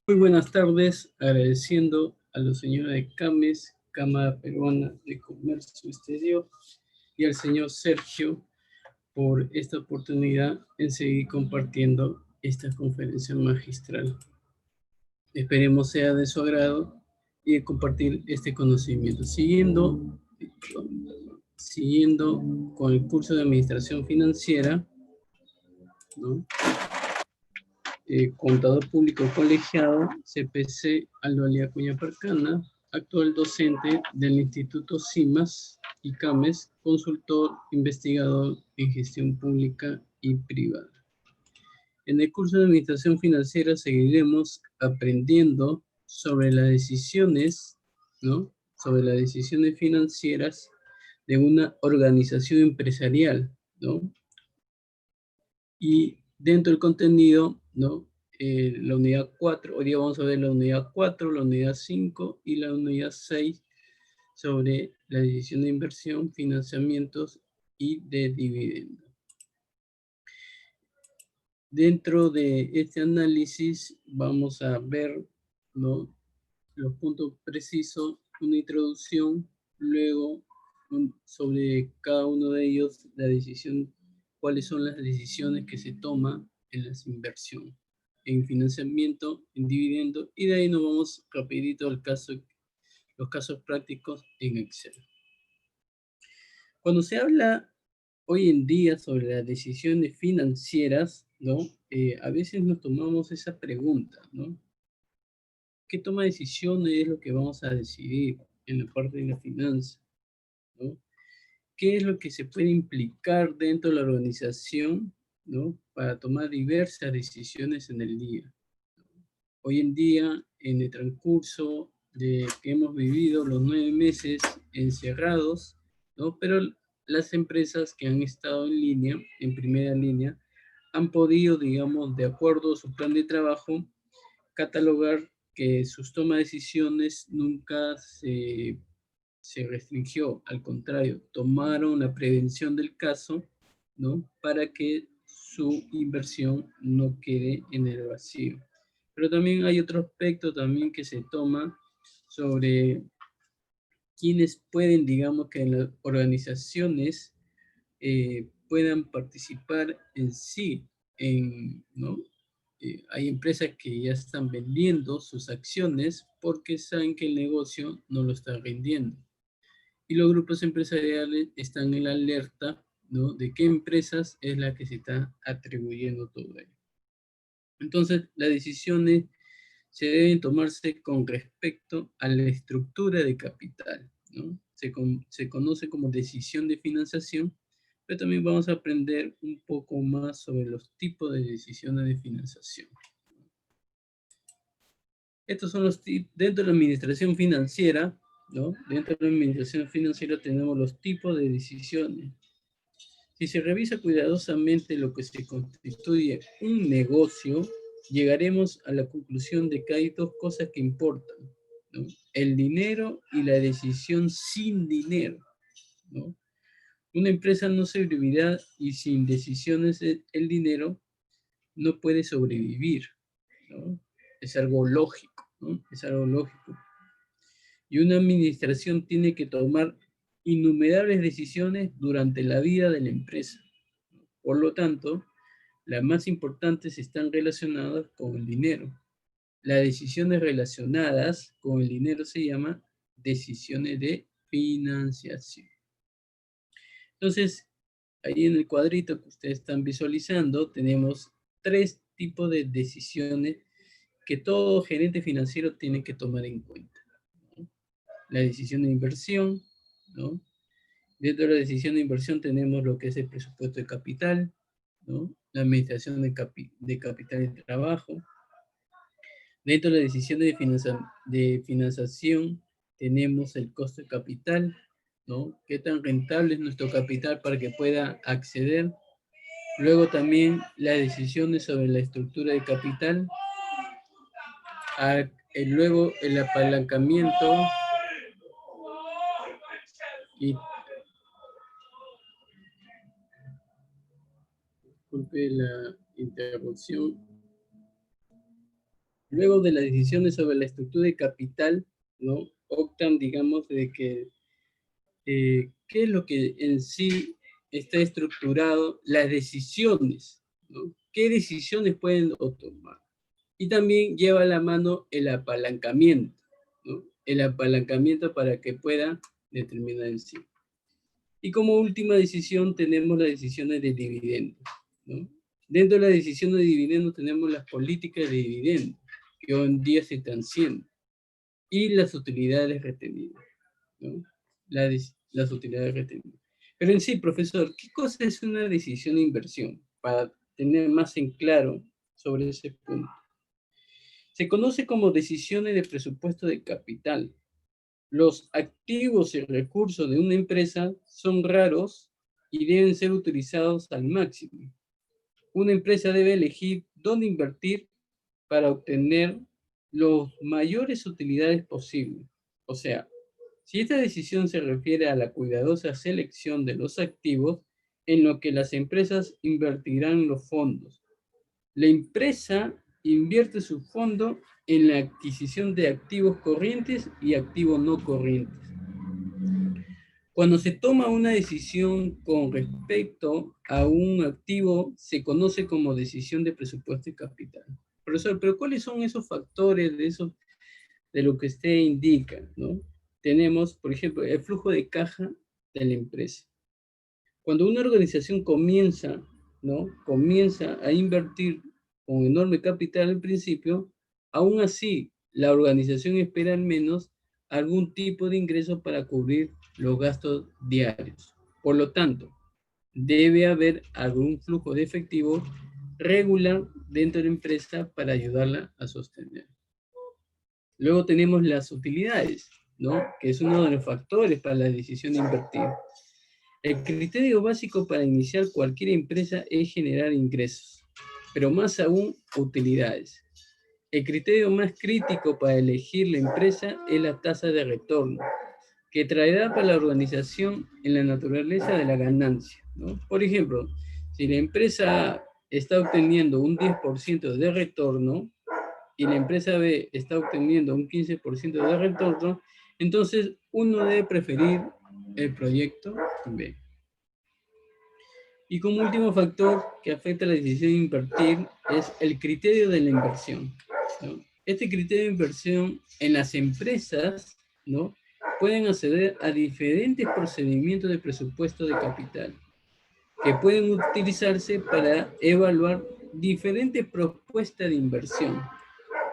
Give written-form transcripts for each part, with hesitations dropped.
Muy buenas tardes, agradeciendo a los señores de CAMES, Cámara Peruana de Comercio Exterior, y al señor Sergio por esta oportunidad en seguir compartiendo esta conferencia magistral. Esperemos sea de su agrado y de compartir este conocimiento. Siguiendo con el curso de Administración Financiera, ¿no? Contador Público Colegiado, CPC Aldo Alía Acuña Parcana, actual docente del Instituto CIMAS y CAMES, consultor investigador en gestión pública y privada. En el curso de Administración Financiera seguiremos aprendiendo sobre las decisiones, ¿no? Sobre las decisiones financieras de una organización empresarial, ¿no? Y dentro del contenido, ¿no? La unidad 4, hoy día vamos a ver la unidad 4, la unidad 5 y la unidad 6 sobre la decisión de inversión, financiamientos y de dividendos. Dentro de este análisis vamos a ver, ¿no? Los puntos precisos, una introducción, luego sobre cada uno de ellos la decisión, cuáles son las decisiones que se toman en las inversiones, en financiamiento, en dividendo, y de ahí nos vamos rapidito al caso, los casos prácticos en Excel. Cuando se habla hoy en día sobre las decisiones financieras, ¿no? A veces nos tomamos esa pregunta, ¿no? ¿Qué toma de decisiones es lo que vamos a decidir en la parte de la finanza, ¿no? ¿Qué es lo que se puede implicar dentro de la organización, ¿no? Para tomar diversas decisiones en el día? Hoy en día, en el transcurso de que hemos vivido los 9 meses encerrados, ¿no? Pero las empresas que han estado en línea, en primera línea, han podido, digamos, de acuerdo a su plan de trabajo, catalogar que sus tomas de decisiones nunca se restringió, al contrario, tomaron la prevención del caso, ¿no? Para que su inversión no quede en el vacío. Pero también hay otro aspecto también que se toma sobre quienes pueden, digamos, que en las organizaciones puedan participar en sí, ¿no? Hay empresas que ya están vendiendo sus acciones porque saben que el negocio no lo está rindiendo. Y los grupos empresariales están en la alerta, ¿no? De qué empresas es la que se está atribuyendo todo ello. Entonces, las decisiones se deben tomarse con respecto a la estructura de capital, ¿no? Se conoce como decisión de financiación, pero también vamos a aprender un poco más sobre los tipos de decisiones de financiación. Estos son los tipos, dentro de la administración financiera, ¿no? Dentro de la administración financiera tenemos los tipos de decisiones. Si se revisa cuidadosamente lo que se constituye un negocio, llegaremos a la conclusión de que hay dos cosas que importan, ¿no? El dinero y la decisión sin dinero, ¿no? Una empresa no sobrevivirá y sin decisiones el dinero no puede sobrevivir, ¿no? Es algo lógico, ¿no? Es algo lógico. Y una administración tiene que tomar innumerables decisiones durante la vida de la empresa. Por lo tanto, las más importantes están relacionadas con el dinero. Las decisiones relacionadas con el dinero se llaman decisiones de financiación. Entonces, ahí en el cuadrito que ustedes están visualizando, tenemos tres tipos de decisiones que todo gerente financiero tiene que tomar en cuenta, ¿no? La decisión de inversión, ¿no? Dentro de la decisión de inversión tenemos lo que es el presupuesto de capital, ¿no? La administración de capital de trabajo. Dentro de la decisión de financiación tenemos el costo de capital, ¿no? ¿Qué tan rentable es nuestro capital para que pueda acceder? Luego también las decisiones sobre la estructura de capital. Luego el apalancamiento y disculpe la interrupción. Luego de las decisiones sobre la estructura de capital, ¿no? Optan, digamos, de que qué es lo que en sí está estructurado, las decisiones, ¿no? ¿Qué decisiones pueden tomar? Y también lleva a la mano el apalancamiento, ¿no? El apalancamiento para que pueda determinar en sí. Y como última decisión tenemos las decisiones de dividendos, ¿no? Dentro de las decisiones de dividendos tenemos las políticas de dividendos, que hoy en día se están haciendo, y las utilidades retenidas, ¿no? Las utilidades retenidas. Pero en sí, profesor, ¿qué cosa es una decisión de inversión? Para tener más en claro sobre ese punto. Se conoce como decisiones de presupuesto de capital. Los activos y recursos de una empresa son raros y deben ser utilizados al máximo. Una empresa debe elegir dónde invertir para obtener las mayores utilidades posibles. O sea, si esta decisión se refiere a la cuidadosa selección de los activos en lo que las empresas invertirán los fondos. La empresa invierte su fondo en la adquisición de activos corrientes y activos no corrientes. Cuando se toma una decisión con respecto a un activo, se conoce como decisión de presupuesto y capital. Profesor, pero ¿cuáles son esos factores de lo que usted indica, ¿no? Tenemos, por ejemplo, el flujo de caja de la empresa. Cuando una organización comienza, ¿no? Comienza a invertir con enorme capital al principio, aún así la organización espera al menos algún tipo de ingreso para cubrir los gastos diarios. Por lo tanto, debe haber algún flujo de efectivo regular dentro de la empresa para ayudarla a sostener. Luego tenemos las utilidades, ¿no? Que es uno de los factores para la decisión de invertir. El criterio básico para iniciar cualquier empresa es generar ingresos, pero más aún utilidades. El criterio más crítico para elegir la empresa es la tasa de retorno, que traerá para la organización en la naturaleza de la ganancia, ¿no? Por ejemplo, si la empresa está obteniendo un 10% de retorno y la empresa B está obteniendo un 15% de retorno, entonces uno debe preferir el proyecto B. Y como último factor que afecta la decisión de invertir es el criterio de la inversión, ¿no? Este criterio de inversión en las empresas, ¿no? Pueden acceder a diferentes procedimientos de presupuesto de capital que pueden utilizarse para evaluar diferentes propuestas de inversión.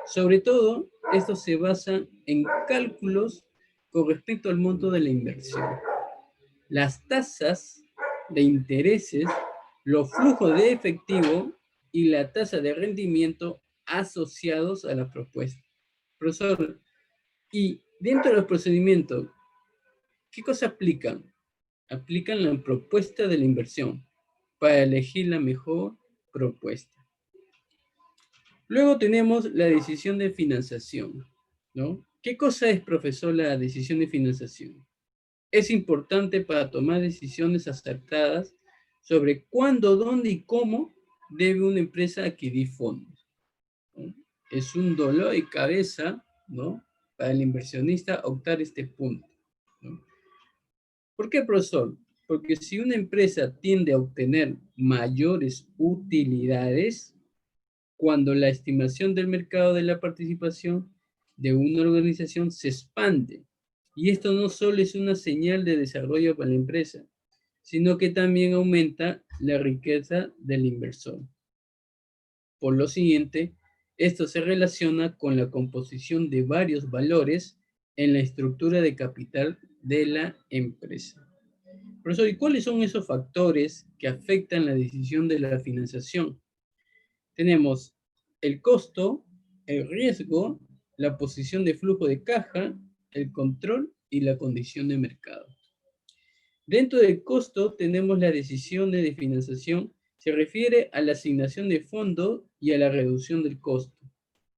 Sobre todo, esto se basa en cálculos con respecto al monto de la inversión. Las tasas de intereses, los flujos de efectivo y la tasa de rendimiento asociados a la propuesta. Profesor, y dentro de los procedimientos, ¿qué cosa aplican? Aplican la propuesta de la inversión para elegir la mejor propuesta. Luego tenemos la decisión de financiación, ¿no? ¿Qué cosa es, profesor, la decisión de financiación? Es importante para tomar decisiones acertadas sobre cuándo, dónde y cómo debe una empresa adquirir fondos, ¿no? Es un dolor de cabeza, ¿no? Para el inversionista optar este punto, ¿no? ¿Por qué, profesor? Porque si una empresa tiende a obtener mayores utilidades, cuando la estimación del mercado de la participación de una organización se expande. Y esto no solo es una señal de desarrollo para la empresa, sino que también aumenta la riqueza del inversor. Por lo siguiente, esto se relaciona con la composición de varios valores en la estructura de capital de la empresa. Profesor, ¿y cuáles son esos factores que afectan la decisión de la financiación? Tenemos el costo, el riesgo, la posición de flujo de caja, el control y la condición de mercado. Dentro del costo tenemos las decisiones de financiación, se refiere a la asignación de fondos y a la reducción del costo.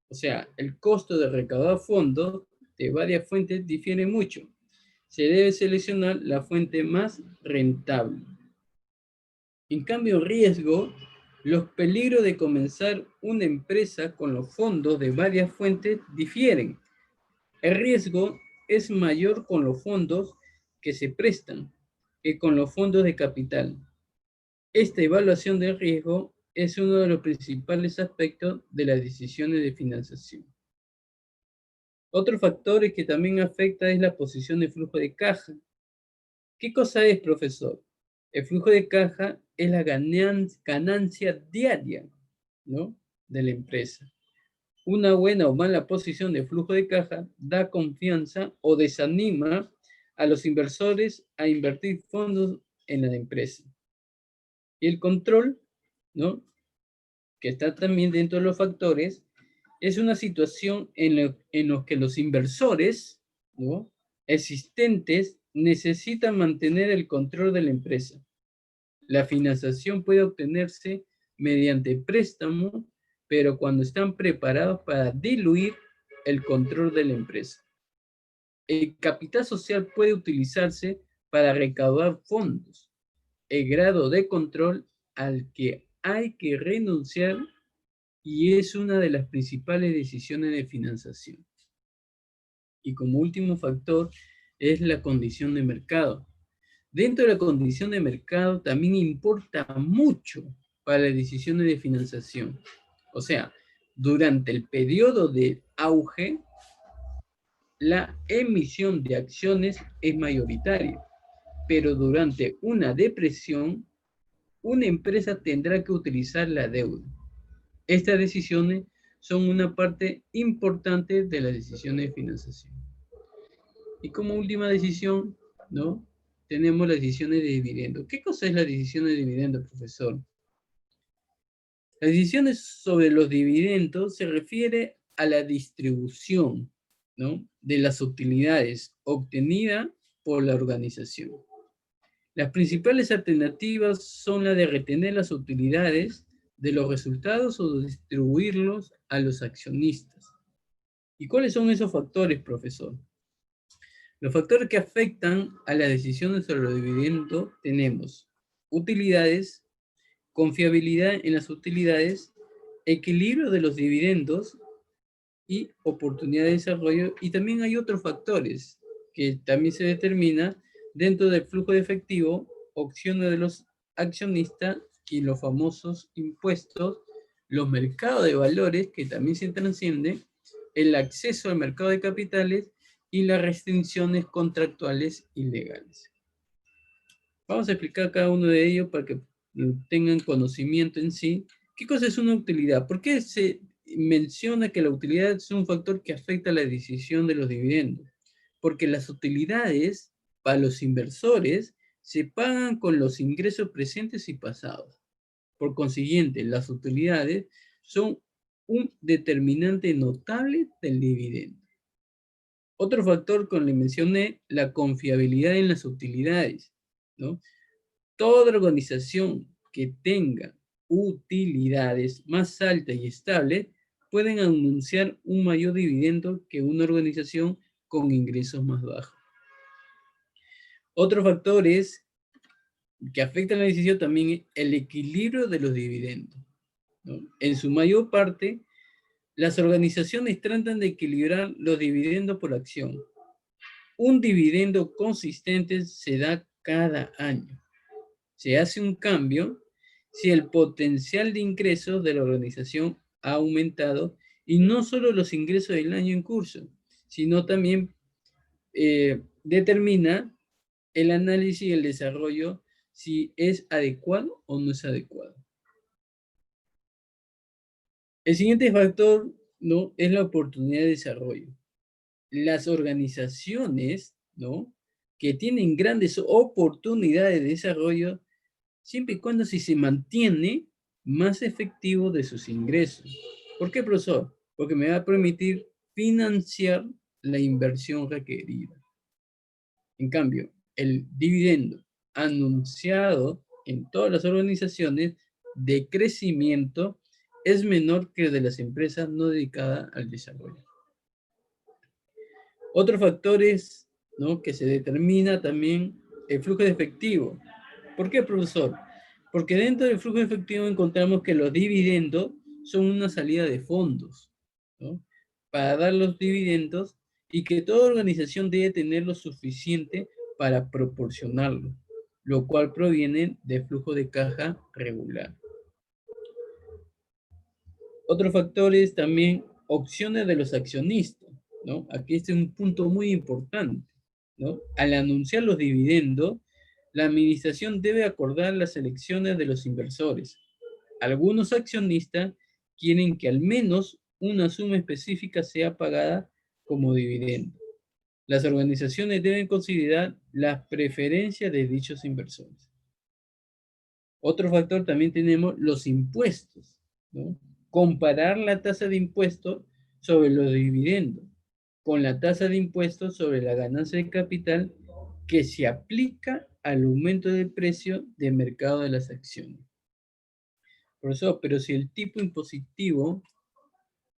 O sea, el costo de recaudar fondos de varias fuentes difiere mucho. Se debe seleccionar la fuente más rentable. En cambio, riesgo Los peligros de comenzar una empresa con los fondos de varias fuentes difieren. El riesgo es mayor con los fondos que se prestan que con los fondos de capital. Esta evaluación del riesgo es uno de los principales aspectos de las decisiones de financiación. Otro factor que también afecta es la posición de flujo de caja. ¿Qué cosa es, profesor? El flujo de caja es la ganancia diaria, ¿no?, de la empresa. Una buena o mala posición de flujo de caja da confianza o desanima a los inversores a invertir fondos en la empresa. Y el control, ¿no?, que está también dentro de los factores, es una situación en la que los inversores, ¿no?, existentes necesitan mantener el control de la empresa. La financiación puede obtenerse mediante préstamo, pero cuando están preparados para diluir el control de la empresa. El capital social puede utilizarse para recaudar fondos. El grado de control al que hay que renunciar y es una de las principales decisiones de financiación. Y como último factor es la condición de mercado. Dentro de la condición de mercado también importa mucho para las decisiones de financiación. O sea, durante el periodo de auge, la emisión de acciones es mayoritaria, pero durante una depresión, una empresa tendrá que utilizar la deuda. Estas decisiones son una parte importante de las decisiones de financiación. Y como última decisión, ¿no?, tenemos las decisiones de dividendo. ¿Qué cosa es la decisión de dividendo, profesor? Las decisiones sobre los dividendos se refiere a la distribución, ¿no?, de las utilidades obtenidas por la organización. Las principales alternativas son la de retener las utilidades de los resultados o distribuirlos a los accionistas. ¿Y cuáles son esos factores, profesor? Los factores que afectan a las decisiones sobre los dividendos tenemos utilidades, confiabilidad en las utilidades, equilibrio de los dividendos y oportunidad de desarrollo. Y también hay otros factores que también se determina dentro del flujo de efectivo, opciones de los accionistas y los famosos impuestos, los mercados de valores que también se trascienden, el acceso al mercado de capitales y las restricciones contractuales y legales. Vamos a explicar cada uno de ellos para que tengan conocimiento en sí. ¿Qué cosa es una utilidad? ¿Por qué se menciona que la utilidad es un factor que afecta la decisión de los dividendos? Porque las utilidades para los inversores se pagan con los ingresos presentes y pasados. Por consiguiente, las utilidades son un determinante notable del dividendo. Otro factor que le mencioné, la confiabilidad en las utilidades, ¿no? Toda organización que tenga utilidades más altas y estables pueden anunciar un mayor dividendo que una organización con ingresos más bajos. Otro factor es que afecta la decisión también el equilibrio de los dividendos, ¿no? En su mayor parte, las organizaciones tratan de equilibrar los dividendos por acción. Un dividendo consistente se da cada año. Se hace un cambio si el potencial de ingresos de la organización ha aumentado y no solo los ingresos del año en curso, sino también determina el análisis y el desarrollo si es adecuado o no es adecuado. El siguiente factor, ¿no?, es la oportunidad de desarrollo. Las organizaciones, ¿no?, que tienen grandes oportunidades de desarrollo, siempre y cuando si se mantiene más efectivo de sus ingresos. ¿Por qué, profesor? Porque me va a permitir financiar la inversión requerida. En cambio, el dividendo anunciado en todas las organizaciones de crecimiento es menor que el de las empresas no dedicadas al desarrollo. Otro factor es, ¿no?, que se determina también el flujo de efectivo. ¿Por qué, profesor? Porque dentro del flujo efectivo encontramos que los dividendos son una salida de fondos, ¿no? Para dar los dividendos y que toda organización debe tener lo suficiente para proporcionarlo, lo cual proviene de flujo de caja regular. Otro factor es también opciones de los accionistas, ¿no? Aquí este es un punto muy importante, ¿no? Al anunciar los dividendos, la administración debe acordar las elecciones de los inversores. Algunos accionistas quieren que al menos una suma específica sea pagada como dividendo. Las organizaciones deben considerar las preferencias de dichos inversores. Otro factor también tenemos los impuestos, ¿no? Comparar la tasa de impuesto sobre los dividendos con la tasa de impuesto sobre la ganancia de capital que se aplica al aumento del precio de mercado de las acciones. Por eso, pero si el tipo impositivo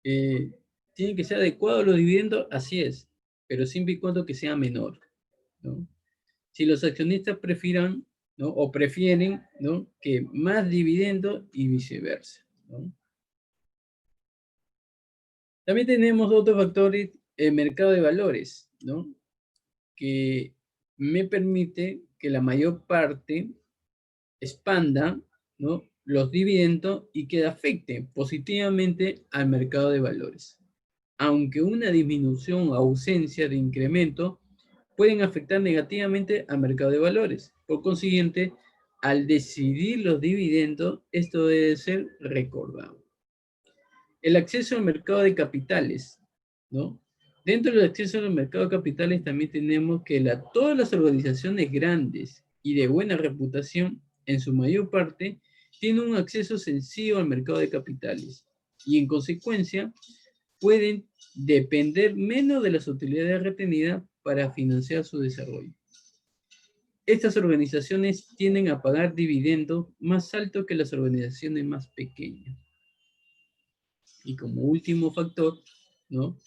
tiene que ser adecuado a los dividendos, así es, pero siempre y cuando que sea menor, ¿no? Si los accionistas prefieran, ¿no? O prefieren, ¿no? Que más dividendos y viceversa, ¿no? También tenemos otros factores, el mercado de valores, ¿no? Que me permite que la mayor parte expanda, ¿no? Los dividendos y que afecte positivamente al mercado de valores. Aunque una disminución o ausencia de incremento pueden afectar negativamente al mercado de valores. Por consiguiente, al decidir los dividendos, esto debe ser recordado. El acceso al mercado de capitales, ¿no? Dentro del acceso al mercado de capitales también tenemos que todas las organizaciones grandes y de buena reputación, en su mayor parte, tienen un acceso sencillo al mercado de capitales y en consecuencia pueden depender menos de las utilidades retenidas para financiar su desarrollo. Estas organizaciones tienden a pagar dividendos más altos que las organizaciones más pequeñas. Y como último factor, ¿no?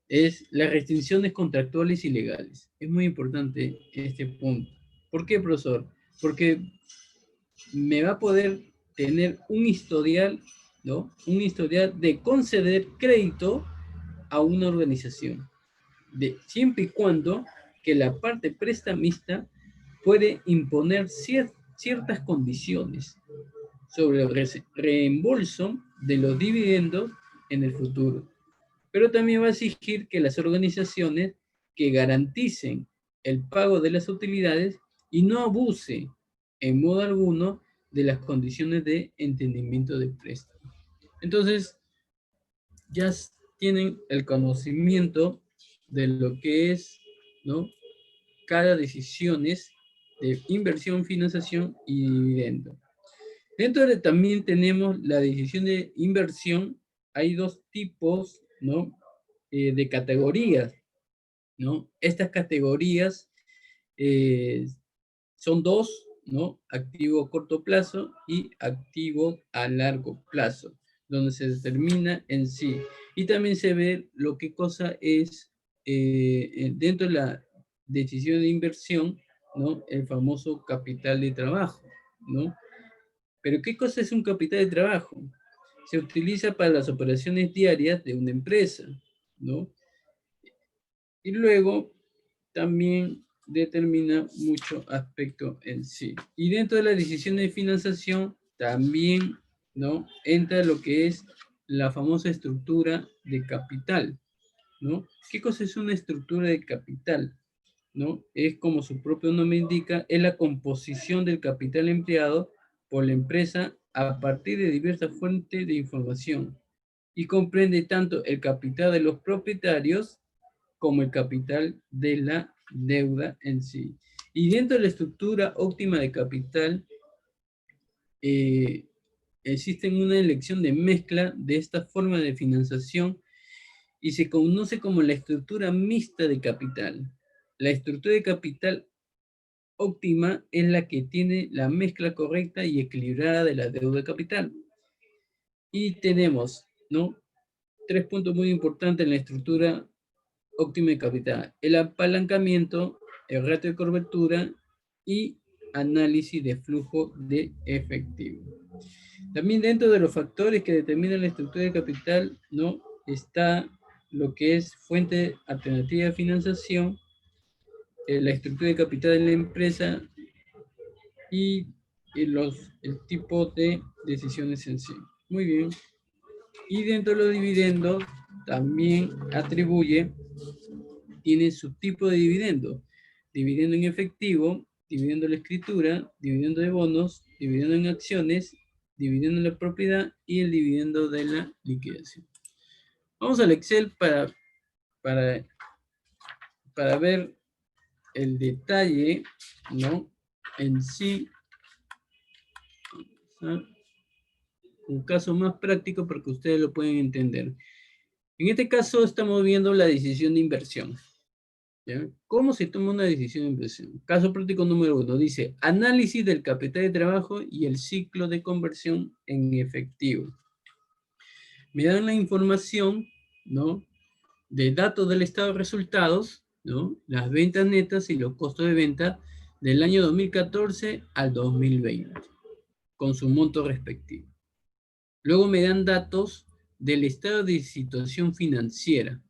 Es las restricciones contractuales y legales. Es muy importante este punto. ¿Por qué, profesor? Porque me va a poder tener un historial, ¿no? Un historial de conceder crédito a una organización, siempre y cuando que la parte prestamista puede imponer ciertas condiciones sobre el reembolso de los dividendos en el futuro. Pero también va a exigir que las organizaciones que garanticen el pago de las utilidades y no abuse en modo alguno de las condiciones de entendimiento de préstamo. Entonces, ya tienen el conocimiento de lo que es, ¿no? Cada decisiones de inversión, financiación y dividendo. Dentro de también tenemos la decisión de inversión. Hay dos tipos, ¿no? De categorías, ¿no? Estas categorías eh, son dos, ¿no? Activo a corto plazo y activo a largo plazo, donde se determina en sí. Y también se ve lo que cosa es dentro de la decisión de inversión, ¿no? El famoso capital de trabajo, ¿no? Pero ¿qué cosa es un capital de trabajo? Se utiliza para las operaciones diarias de una empresa, ¿no? Y luego también determina mucho aspecto en sí. Y dentro de la decisión de financiación también, ¿no? Entra lo que es la famosa estructura de capital, ¿no? ¿Qué cosa es una estructura de capital? ¿No? Es como su propio nombre indica, es la composición del capital empleado por la empresa a partir de diversas fuentes de información y comprende tanto el capital de los propietarios como el capital de la deuda en sí. Y dentro de la estructura óptima de capital, eh, existe una elección de mezcla de esta forma de financiación y se conoce como la estructura mixta de capital. La estructura de capital óptima es la que tiene la mezcla correcta y equilibrada de la deuda de capital. Y tenemos, ¿no? Tres puntos muy importantes en la estructura óptima de capital: el apalancamiento, el ratio de cobertura y análisis de flujo de efectivo. También dentro de los factores que determinan la estructura de capital, ¿no? Está lo que es fuente alternativa de financiación, la estructura de capital de la empresa y el tipo de decisiones en sí. Muy bien. Y dentro de los dividendos también tiene su tipo de dividendo. Dividendo en efectivo, dividendo en la escritura, dividendo de bonos, dividendo en acciones, dividendo en la propiedad y el dividendo de la liquidación. Vamos al Excel para, para ver el detalle, ¿no? En sí, un caso más práctico para que ustedes lo puedan entender. En este caso estamos viendo la decisión de inversión. ¿Ya? ¿Cómo se toma una decisión de inversión? Caso práctico número 1, dice, análisis del capital de trabajo y el ciclo de conversión en efectivo. Me dan la información, ¿no? De datos del estado de resultados, ¿no? Las ventas netas y los costos de venta del año 2014 al 2020, con su monto respectivo. Luego me dan datos del estado de situación financiera,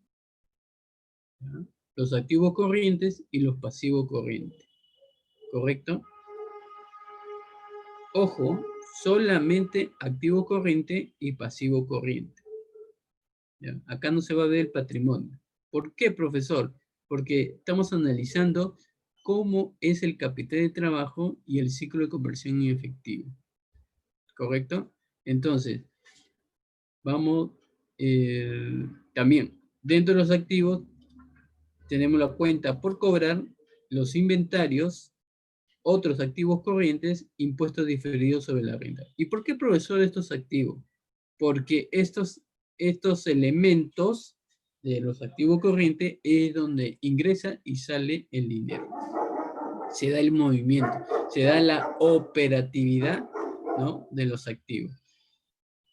¿ya? Los activos corrientes y los pasivos corrientes, ¿correcto? Ojo, solamente activo corriente y pasivo corriente. ¿Ya? Acá no se va a ver el patrimonio. ¿Por qué, profesor? Porque estamos analizando cómo es el capital de trabajo y el ciclo de conversión en efectivo. ¿Correcto? Entonces, vamos también, dentro de los activos, tenemos la cuenta por cobrar, los inventarios, otros activos corrientes, impuestos diferidos sobre la renta. ¿Y por qué, profesor, estos activos? Porque estos elementos de los activos corrientes es donde ingresa y sale el dinero. Se da el movimiento, se da la operatividad, ¿no? De los activos.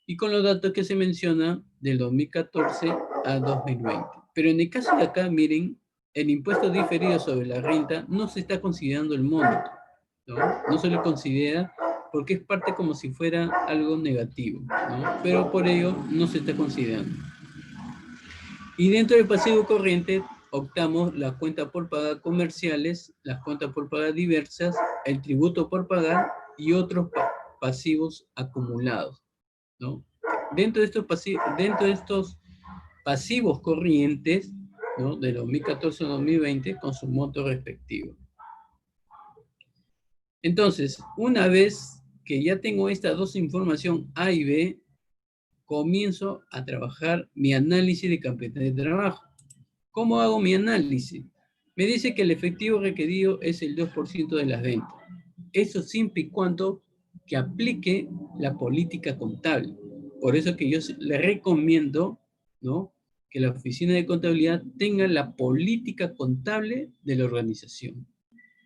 Y con los datos que se menciona del 2014 a 2020. Pero en el caso de acá, miren, el impuesto diferido sobre la renta no se está considerando el monto, ¿no? No se le considera porque es parte como si fuera algo negativo, ¿no? Pero por ello no se está considerando. Y dentro del pasivo corriente optamos las cuentas por pagar comerciales, las cuentas por pagar diversas, el tributo por pagar y otros pasivos acumulados, ¿no? Dentro de estos pasivos corrientes, ¿no? De 2014 a 2020 con su monto respectivo. Entonces, una vez que ya tengo estas dos información A y B, comienzo a trabajar mi análisis de capital de trabajo. ¿Cómo hago mi análisis? Me dice que el efectivo requerido es el 2% de las ventas. Eso siempre y cuando que aplique la política contable. Por eso que yo le recomiendo, ¿no? Que la oficina de contabilidad tenga la política contable de la organización,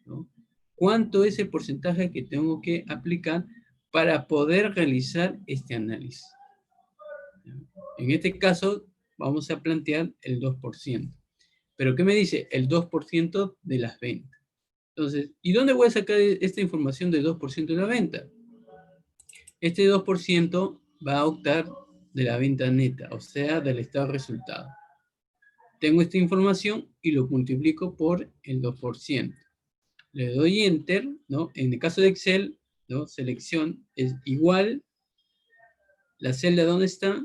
¿no? ¿Cuánto es el porcentaje que tengo que aplicar para poder realizar este análisis? En este caso, vamos a plantear el 2%. ¿Pero qué me dice? El 2% de las ventas. Entonces, ¿y dónde voy a sacar esta información del 2% de la venta? Este 2% va a optar de la venta neta, o sea, del estado de resultado. Tengo esta información y lo multiplico por el 2%. Le doy Enter, ¿no? En el caso de Excel, ¿no? Selección es igual, la celda donde está,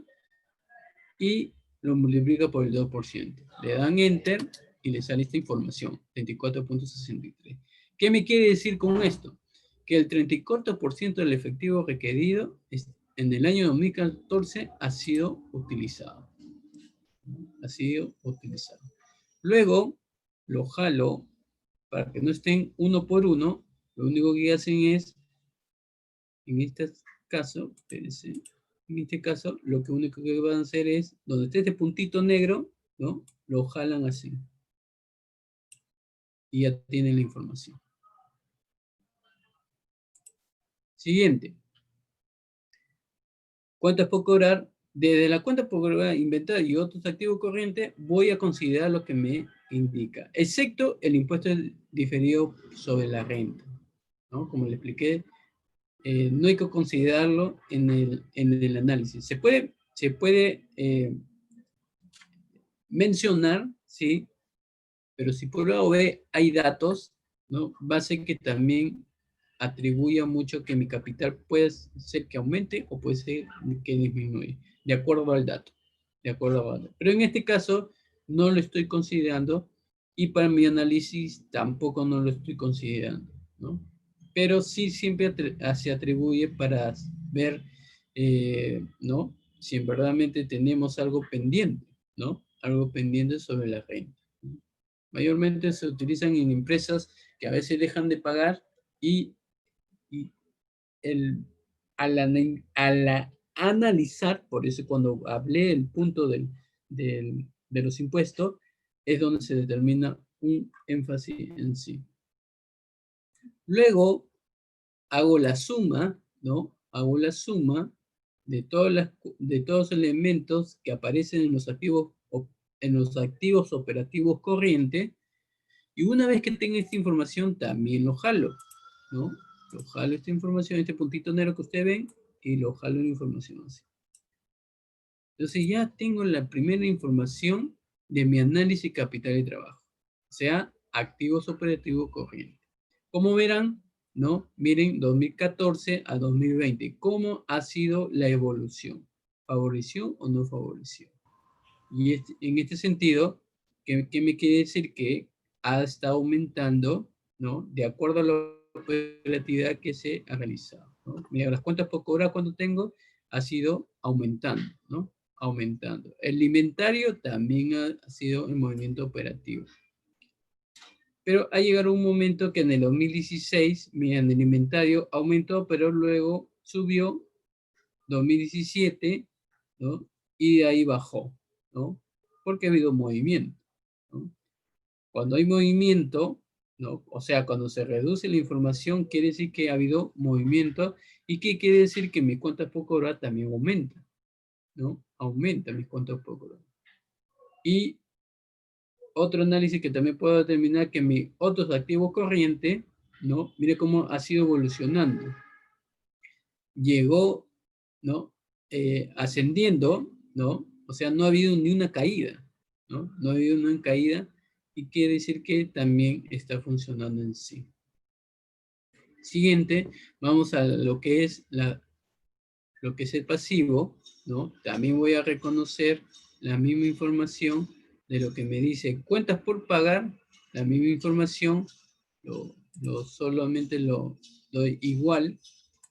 y lo multiplica por el 2%. Le dan Enter y le sale esta información, 34.63. ¿Qué me quiere decir con esto? Que el 34% del efectivo requerido en el año 2014 ha sido utilizado. Ha sido utilizado. Luego, lo jalo para que no estén uno por uno. Lo único que hacen es, en este caso, espérense, en este caso, lo que único que van a hacer es, donde esté este puntito negro, ¿no? Lo jalan así. Y ya tienen la información. Siguiente. Cuentas por cobrar. Desde la cuenta por cobrar, inventario y otros activos corrientes, voy a considerar lo que me indica, excepto el impuesto diferido sobre la renta, ¿no? Como le expliqué, no hay que considerarlo en el análisis. Se puede mencionar, ¿sí? Pero si por lado B hay datos, ¿no? Va a ser que también atribuya mucho que mi capital puede ser que aumente o puede ser que disminuya, de acuerdo al dato, de acuerdo al dato. Pero en este caso no lo estoy considerando y para mi análisis tampoco no lo estoy considerando, ¿no? Pero sí siempre se atribuye para ver, ¿no? Si en verdaderamente tenemos algo pendiente, ¿no? Algo pendiente sobre la renta. Mayormente se utilizan en empresas que a veces dejan de pagar y el, al analizar, por eso cuando hablé del punto de los impuestos, es donde se determina un énfasis en sí. Luego hago la suma, ¿no? Hago la suma de todos los elementos que aparecen en los activos operativos corrientes. Y una vez que tenga esta información, también lo jalo, ¿no? Lo jalo esta información, este puntito negro que ustedes ven, y lo jalo en información así. Entonces ya tengo la primera información de mi análisis capital y trabajo, o sea, activos operativos corrientes. Como verán, ¿no? Miren, 2014 a 2020, ¿cómo ha sido la evolución? ¿Favoreció o no favoreció? Y en este sentido, ¿qué me quiere decir? Que ha estado aumentando, ¿no? De acuerdo a la operatividad que se ha realizado, ¿no? Mira, las cuentas por cobrar cuando tengo ha sido aumentando, ¿no? Aumentando. El inventario también ha sido en movimiento operativo. Pero ha llegado un momento que en el 2016, miren, el inventario aumentó, pero luego subió 2017, ¿no? Y de ahí bajó, ¿no? Porque ha habido movimiento, ¿no? Cuando hay movimiento, ¿no? O sea, cuando se reduce la información, quiere decir que ha habido movimiento. ¿Y qué quiere decir? Que mi cuenta por cobrar también aumenta, ¿no? Aumenta mis cuentas por cobrar. Y otro análisis que también puedo determinar que mi otros activos corrientes, ¿no? Mire cómo ha sido evolucionando. Llegó, ¿no? Ascendiendo, ¿no? O sea, no ha habido ni una caída, ¿no? No ha habido una caída y quiere decir que también está funcionando en sí. Siguiente, vamos a lo que es lo que es el pasivo, ¿no? También voy a reconocer la misma información de lo que me dice cuentas por pagar, la misma información, solamente lo doy igual,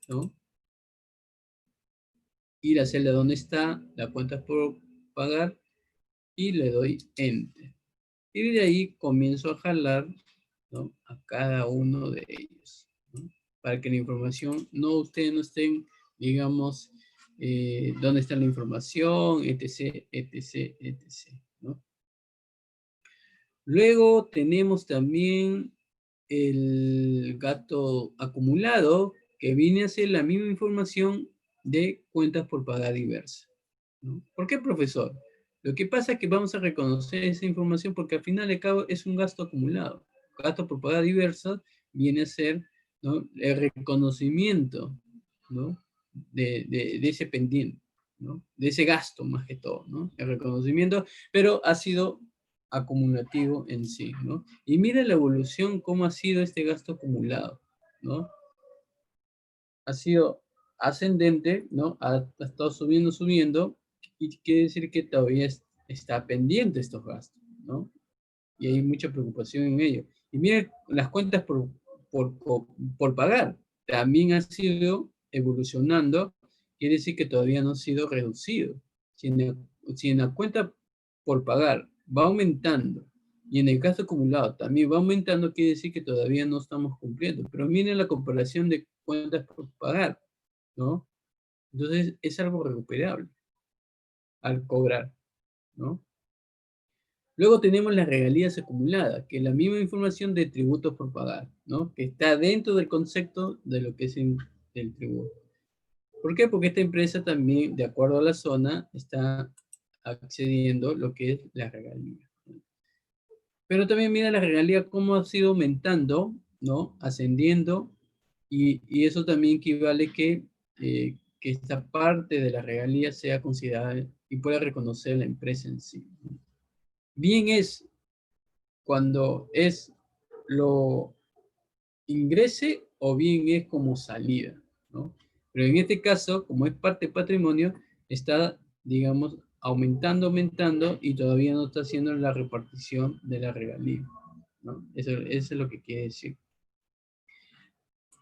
¿no? Ir a celda donde está, la cuenta por pagar y le doy Enter. Y de ahí comienzo a jalar, ¿no? A cada uno de ellos, ¿no? Para que la información, ustedes no estén, digamos, dónde está la información, etc., etc., etc., ¿no? Luego tenemos también el gasto acumulado, que viene a ser la misma información de cuentas por pagar diversas, ¿no? ¿Por qué, profesor? Lo que pasa es que vamos a reconocer esa información porque al final de cabo es un gasto acumulado. Gasto por pagar diversas viene a ser, ¿no? El reconocimiento, ¿no? de ese pendiente, ¿no? De ese gasto más que todo, ¿no? El reconocimiento, pero ha sido acumulativo en sí, ¿no? Y mira la evolución, cómo ha sido este gasto acumulado, ¿no? Ha sido ascendente, ¿no? Ha estado subiendo, subiendo, y quiere decir que todavía está pendiente estos gastos, ¿no? Y hay mucha preocupación en ello. Y mira las cuentas por, por pagar, también han sido evolucionando, quiere decir que todavía no ha sido reducido. Si en la cuenta por pagar va aumentando y en el gasto acumulado también va aumentando, quiere decir que todavía no estamos cumpliendo. Pero miren la comparación de cuentas por pagar, ¿no? Entonces es algo recuperable al cobrar, ¿no? Luego tenemos las regalías acumuladas, que es la misma información de tributos por pagar, ¿no? Que está dentro del concepto de lo que es el tributo. ¿Por qué? Porque esta empresa también, de acuerdo a la zona, está accediendo a lo que es la regalía. Pero también mira la regalía cómo ha sido aumentando, ¿no? Ascendiendo y eso también equivale que esta parte de la regalía sea considerada y pueda reconocer la empresa en sí. Bien es cuando es lo ingrese o bien es como salida, ¿no? Pero en este caso, como es parte patrimonio, está, digamos, aumentando y todavía no está haciendo la repartición de la regalía, ¿no? Eso es lo que quiere decir.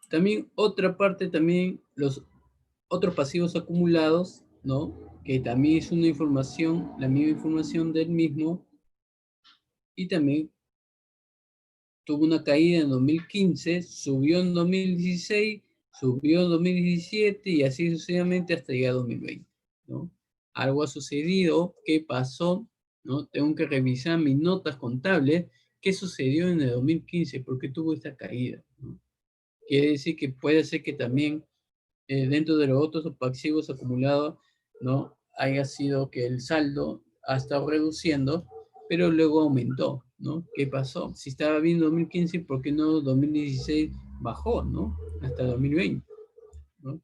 También otra parte, también los otros pasivos acumulados, ¿no? Que también es una información, la misma información del mismo, y también tuvo una caída en 2015, subió en 2016, subió en 2017 y así sucesivamente hasta llegar a 2020, ¿no? Algo ha sucedido, ¿qué pasó? ¿No? Tengo que revisar mis notas contables, ¿qué sucedió en el 2015? ¿Por qué tuvo esta caída? ¿No? Quiere decir que puede ser que también dentro de los otros pasivos acumulados, ¿no? Haya sido que el saldo ha estado reduciendo, pero luego aumentó, ¿no? ¿Qué pasó? Si estaba bien 2015, ¿por qué no 2016 bajó, ¿no? Hasta 2020, ¿no?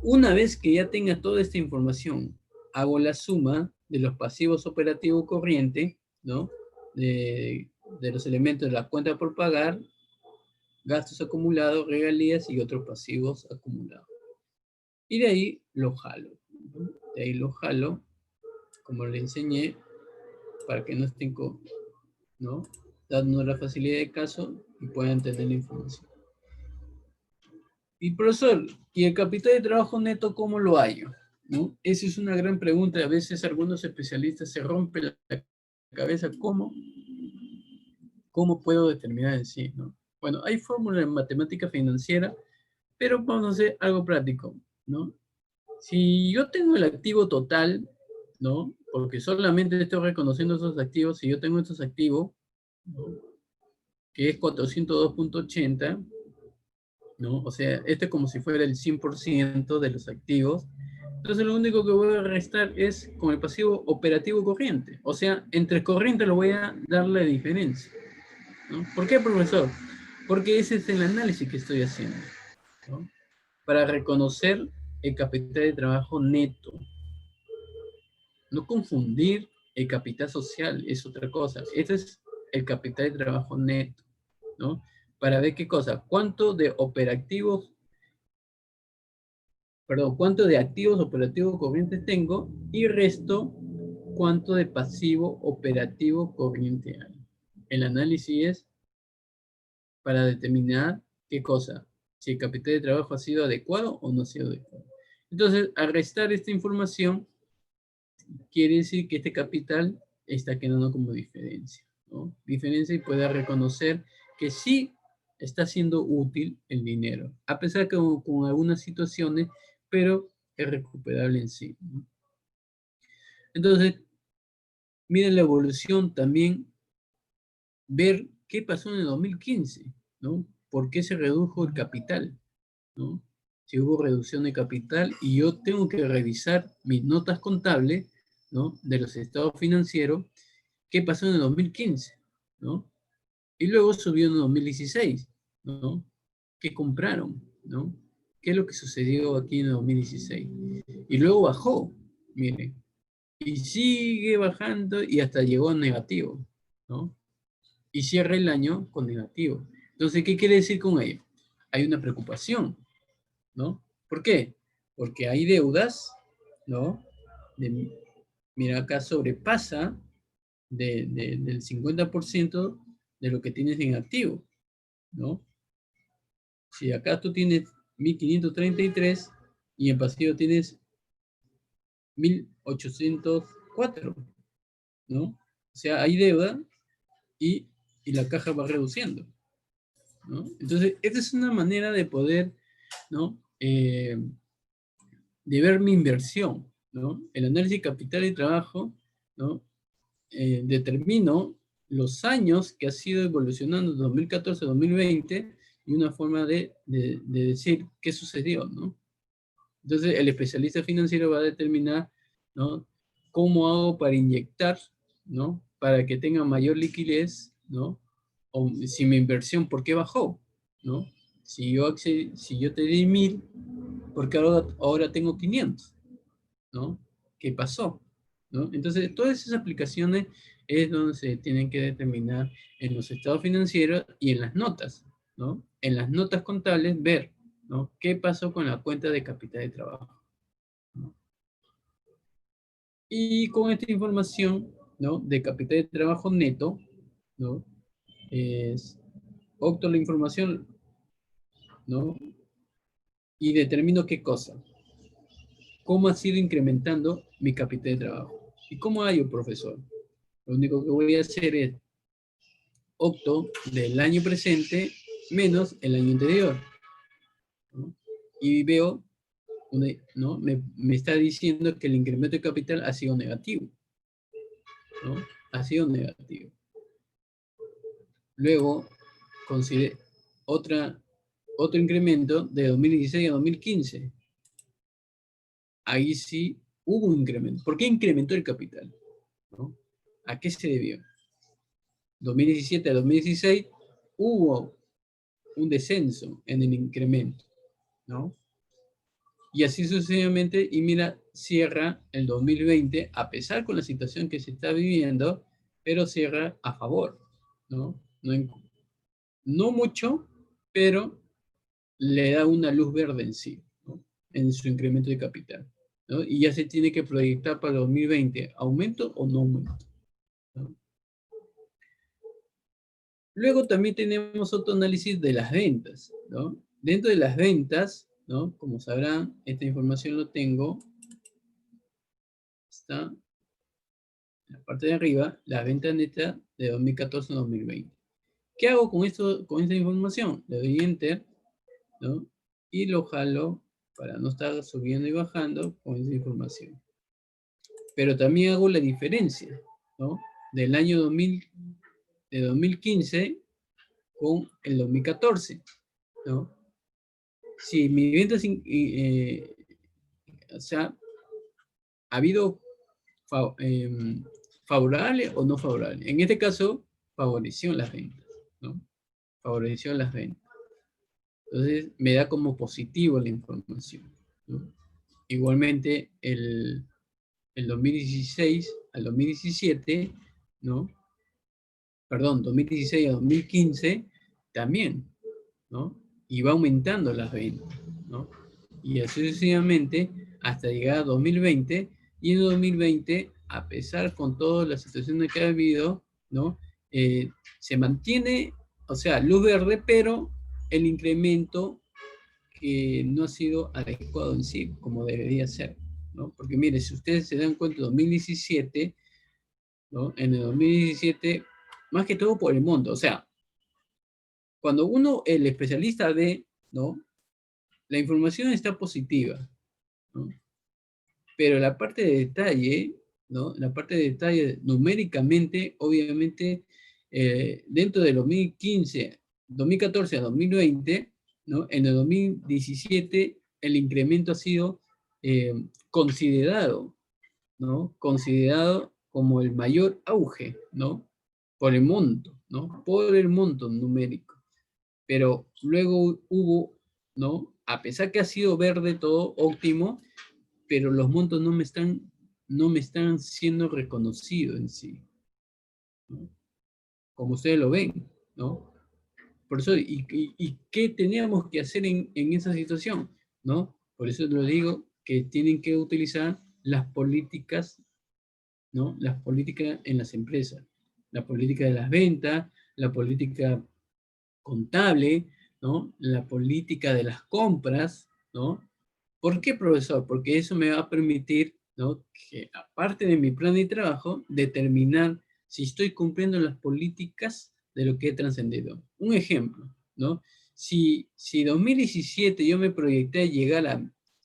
Una vez que ya tenga toda esta información, hago la suma de los pasivos operativos corrientes, ¿no? De los elementos de la cuenta por pagar, gastos acumulados, regalías y otros pasivos acumulados. Y de ahí lo jalo. ¿No? De ahí lo jalo, como le enseñé, para que no estén ¿no? Dando la facilidad de caso y puedan entender la información. Y profesor, ¿y el capital de trabajo neto cómo lo hallo? ¿No? Esa es una gran pregunta. A veces algunos especialistas se rompen la cabeza cómo puedo determinar en sí, ¿no? Bueno, hay fórmulas en matemática financiera, pero vamos a hacer algo práctico, ¿no? Si yo tengo el activo total, ¿no? Porque solamente estoy reconociendo esos activos, si yo tengo estos activos, ¿no? Que es 402.80, ¿no? O sea, este es como si fuera el 100% de los activos. Entonces lo único que voy a restar es con el pasivo operativo corriente. O sea, entre corriente lo voy a dar la diferencia, ¿no? ¿Por qué, profesor? Porque ese es el análisis que estoy haciendo, ¿no? Para reconocer el capital de trabajo neto. No confundir el capital social, es otra cosa. Este es el capital de trabajo neto, ¿no? Para ver qué cosa, cuánto de operativos, perdón, cuánto de activos operativos corrientes tengo y resto cuánto de pasivo operativo corriente hay. El análisis es para determinar qué cosa, si el capital de trabajo ha sido adecuado o no ha sido adecuado. Entonces, al restar esta información, quiere decir que este capital está quedando como diferencia, ¿no? Diferencia y pueda reconocer que sí está siendo útil el dinero, a pesar que con algunas situaciones, pero es recuperable en sí, ¿no? Entonces, miren la evolución también, ver qué pasó en el 2015, ¿no? ¿Por qué se redujo el capital, ¿no? Si hubo reducción de capital y yo tengo que revisar mis notas contables, ¿no? De los estados financieros, qué pasó en el 2015, ¿no? Y luego subió en el 2016, ¿no? ¿Qué compraron, ¿no? ¿Qué es lo que sucedió aquí en el 2016? Y luego bajó, miren, y sigue bajando y hasta llegó a negativo, ¿no? Y cierra el año con negativo. Entonces, ¿qué quiere decir con ello? Hay una preocupación, ¿no? ¿Por qué? Porque hay deudas, ¿no? Mira, acá sobrepasa del 50% de lo que tienes en activo, ¿no? Si acá tú tienes 1533 y en pasivo tienes 1804, ¿no? O sea, hay deuda y, y la caja va reduciendo, ¿no? Entonces, esta es una manera de poder, ¿no? De ver mi inversión, ¿no? El análisis capital y trabajo, ¿no? Determino los años que ha sido evolucionando de 2014 a 2020 y una forma de decir qué sucedió, ¿no? Entonces, el especialista financiero va a determinar, ¿no? Cómo hago para inyectar, ¿no? Para que tenga mayor liquidez, ¿no? O si mi inversión, ¿por qué bajó? ¿No? Si yo te di 1000, porque ahora tengo 500, ¿no? ¿Qué pasó? ¿No? Entonces, todas esas aplicaciones es donde se tienen que determinar en los estados financieros y en las notas, ¿no? En las notas contables, ver, ¿no? ¿Qué pasó con la cuenta de capital de trabajo? ¿No? Y con esta información, ¿no? De capital de trabajo neto, ¿no? Es, opto la información, ¿no? Y determino qué cosa. ¿Cómo ha sido incrementando mi capital de trabajo? ¿Y cómo hallo, profesor? Lo único que voy a hacer es opto del año presente menos el año anterior, ¿no? Y veo, ¿no? Me está diciendo que el incremento de capital ha sido negativo, ¿no? Ha sido negativo. Luego, considero otro incremento de 2016 a 2015. Ahí sí hubo un incremento. ¿Por qué incrementó el capital? ¿No? ¿A qué se debió? 2017 a 2016 hubo un descenso en el incremento, ¿no? Y así sucesivamente, y mira, cierra el 2020, a pesar con la situación que se está viviendo, pero cierra a favor, ¿no? No mucho, pero le da una luz verde en sí, ¿no? En su incremento de capital, ¿no? Y ya se tiene que proyectar para el 2020, ¿aumento o no aumento? ¿No? Luego también tenemos otro análisis de las ventas, ¿no? Dentro de las ventas, ¿no? Como sabrán, esta información lo tengo, está en la parte de arriba, la venta neta de 2014 a 2020. ¿Qué hago con esto, con esta información? Le doy Enter, ¿no? Y lo jalo para no estar subiendo y bajando con esa información. Pero también hago la diferencia, ¿no? Del año 2000, de 2015 con el 2014, ¿no? Si mi venta, o sea, ha habido favorable o no favorable. En este caso, favoreció las ventas, ¿no? Favoreció las ventas. Entonces, me da como positivo la información, ¿no? Igualmente, el 2016 al 2017, ¿no? Perdón, 2016 a 2015, también, ¿no? Y va aumentando las ventas, ¿no? Y así sucesivamente hasta llegar a 2020, y en 2020, a pesar con todas las situaciones que ha habido, ¿no? Se mantiene, o sea, luz verde, pero el incremento que no ha sido adecuado en sí, como debería ser, ¿no? Porque mire, si ustedes se dan cuenta, 2017, ¿no? En el 2017, más que todo por el monto, o sea, cuando uno, el especialista ve, ¿no? La información está positiva, ¿no? Pero la parte de detalle, ¿no? La parte de detalle numéricamente, obviamente, dentro de 2015, 2014 a 2020, ¿no? En el 2017 el incremento ha sido considerado, ¿no? Considerado como el mayor auge, ¿no? Por el monto, ¿no? Por el monto numérico. Pero luego hubo, ¿no? A pesar que ha sido verde todo óptimo, pero los montos no me están siendo reconocidos en sí, ¿no? Como ustedes lo ven, ¿no? Por eso, ¿y qué teníamos que hacer en esa situación, ¿no? Por eso lo digo, que tienen que utilizar las políticas, ¿no? Las políticas en las empresas, la política de las ventas, la política contable, ¿no? La política de las compras, ¿no? ¿Por qué, profesor? Porque eso me va a permitir, ¿no? Que aparte de mi plan de trabajo, determinar si estoy cumpliendo las políticas de lo que he trascendido. Un ejemplo, ¿no? Si 2017 yo me proyecté a llegar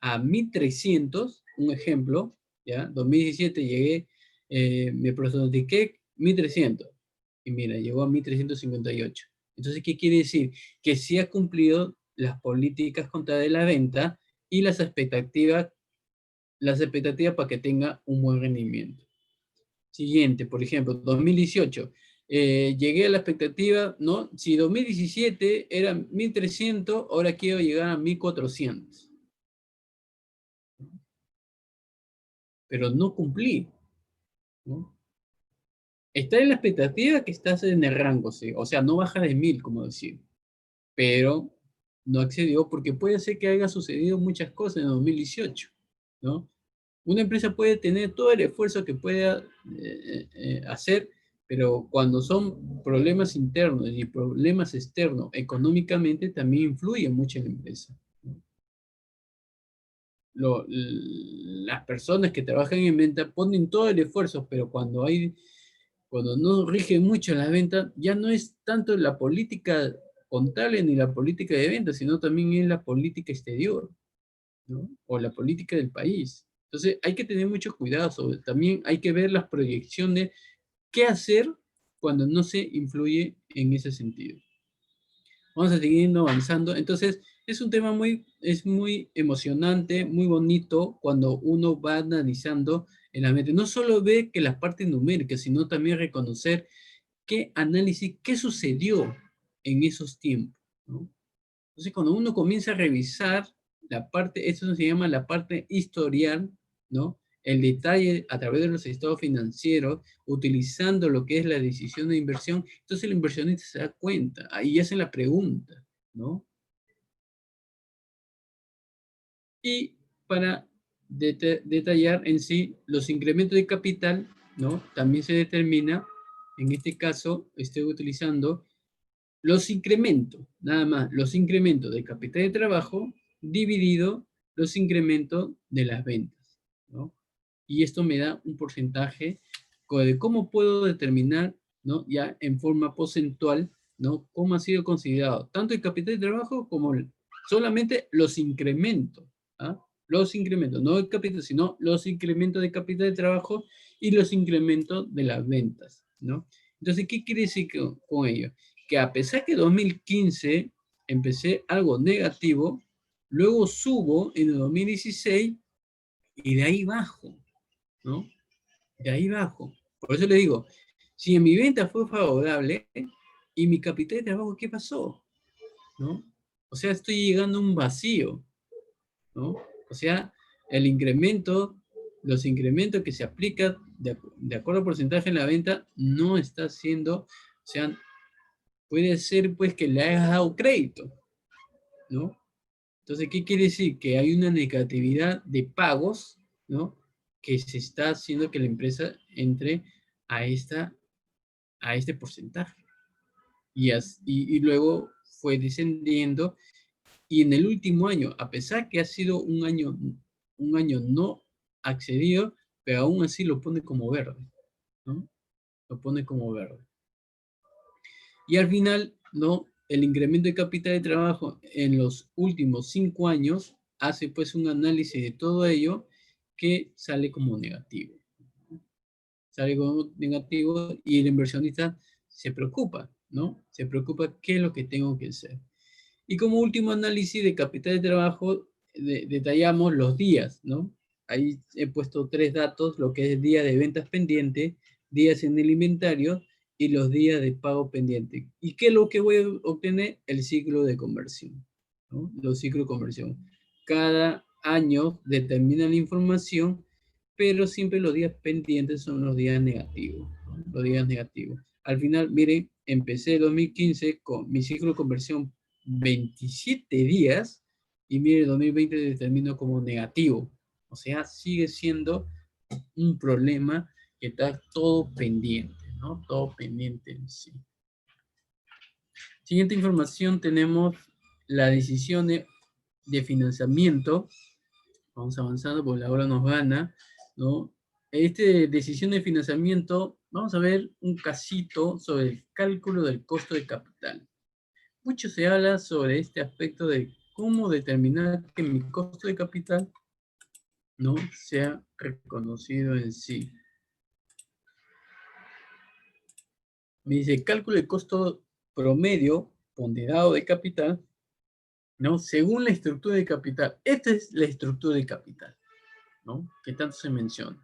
a 1300, un ejemplo, ¿ya? 2017 llegué, me pronostiqué 1300 y mira, llegó a 1358. Entonces, ¿qué quiere decir? Que sí ha cumplido las políticas contra de la venta y las expectativas para que tenga un buen rendimiento. Siguiente, por ejemplo, 2018. llegué a la expectativa, ¿no? Si 2017 era 1.300, ahora quiero llegar a 1.400. Pero no cumplí, ¿no? Está en la expectativa que estás en el rango, ¿sí? O sea, no baja de 1.000, como decir, pero no accedió porque puede ser que haya sucedido muchas cosas en 2018, ¿no? Una empresa puede tener todo el esfuerzo que pueda hacer, pero cuando son problemas internos y problemas externos económicamente, también influye mucho en la empresa, ¿no? Las personas que trabajan en venta ponen todo el esfuerzo, pero cuando no rige mucho la venta, ya no es tanto la política contable ni la política de venta, sino también es la política exterior, ¿no? O la política del país. Entonces hay que tener mucho cuidado también hay que ver las proyecciones, qué hacer cuando no se influye en ese sentido. Vamos a seguir avanzando. Entonces, es un tema es muy emocionante, muy bonito cuando uno va analizando en la mente. No solo ve que las partes numéricas, sino también reconocer qué análisis, qué sucedió en esos tiempos, ¿no? Entonces, cuando uno comienza a revisar la parte, esto se llama la parte historial, ¿no? El detalle a través de los estados financieros, utilizando lo que es la decisión de inversión, entonces el inversionista se da cuenta, ahí hace la pregunta, ¿no? Y para detallar en sí los incrementos de capital, ¿no? También se determina, en este caso, estoy utilizando los incrementos, nada más, los incrementos de capital de trabajo dividido los incrementos de las ventas, ¿no? Y esto me da un porcentaje de cómo puedo determinar, ¿no? Ya en forma porcentual, ¿no? Cómo ha sido considerado tanto el capital de trabajo como solamente los incrementos, ¿ah? Los incrementos, no el capital, sino los incrementos de capital de trabajo y los incrementos de las ventas, ¿no? Entonces, ¿qué quiere decir con ello? Que a pesar que 2015 empecé algo negativo, luego subo en el 2016 y de ahí bajo, ¿no? De ahí bajo. Por eso le digo, si en mi venta fue favorable y mi capital de trabajo, ¿qué pasó? ¿No? O sea, estoy llegando a un vacío, ¿no? O sea, el incremento, los incrementos que se aplican de acuerdo al porcentaje en la venta no está siendo, o sea, puede ser pues que le hayas dado crédito, ¿no? Entonces, ¿qué quiere decir? Que hay una negatividad de pagos, ¿no? Que se está haciendo que la empresa entre a, a este porcentaje. Y luego fue descendiendo. Y en el último año, a pesar que ha sido un año no accedido, pero aún así lo pone como verde, ¿no? Lo pone como verde. Y al final, ¿no? El incremento de capital de trabajo en los últimos 5 años hace pues un análisis de todo ello que sale como negativo. Sale como negativo y el inversionista se preocupa, ¿no? Se preocupa qué es lo que tengo que hacer. Y como último análisis de capital de trabajo, detallamos los días, ¿no? Ahí he puesto 3 datos, lo que es día de ventas pendiente, días en el inventario y los días de pago pendiente. ¿Y qué es lo que voy a obtener? El ciclo de conversión, ¿no? Los ciclos de conversión. Cada año determina la información, pero siempre los días pendientes son los días negativos, ¿no? Los días negativos. Al final, miren, empecé 2015 con mi ciclo de conversión 27 días y mire, 2020 terminó como negativo. O sea, sigue siendo un problema que está todo pendiente, ¿no? Todo pendiente en sí. Siguiente información tenemos la decisión de financiamiento. Vamos avanzando porque la hora nos gana, ¿no? Esta decisión de financiamiento, vamos a ver un casito sobre el cálculo del costo de capital. Mucho se habla sobre este aspecto de cómo determinar que mi costo de capital no sea reconocido en sí. Me dice cálculo de costo promedio ponderado de capital, ¿no? Según la estructura de capital. Esta es la estructura de capital, ¿no? Que tanto se menciona.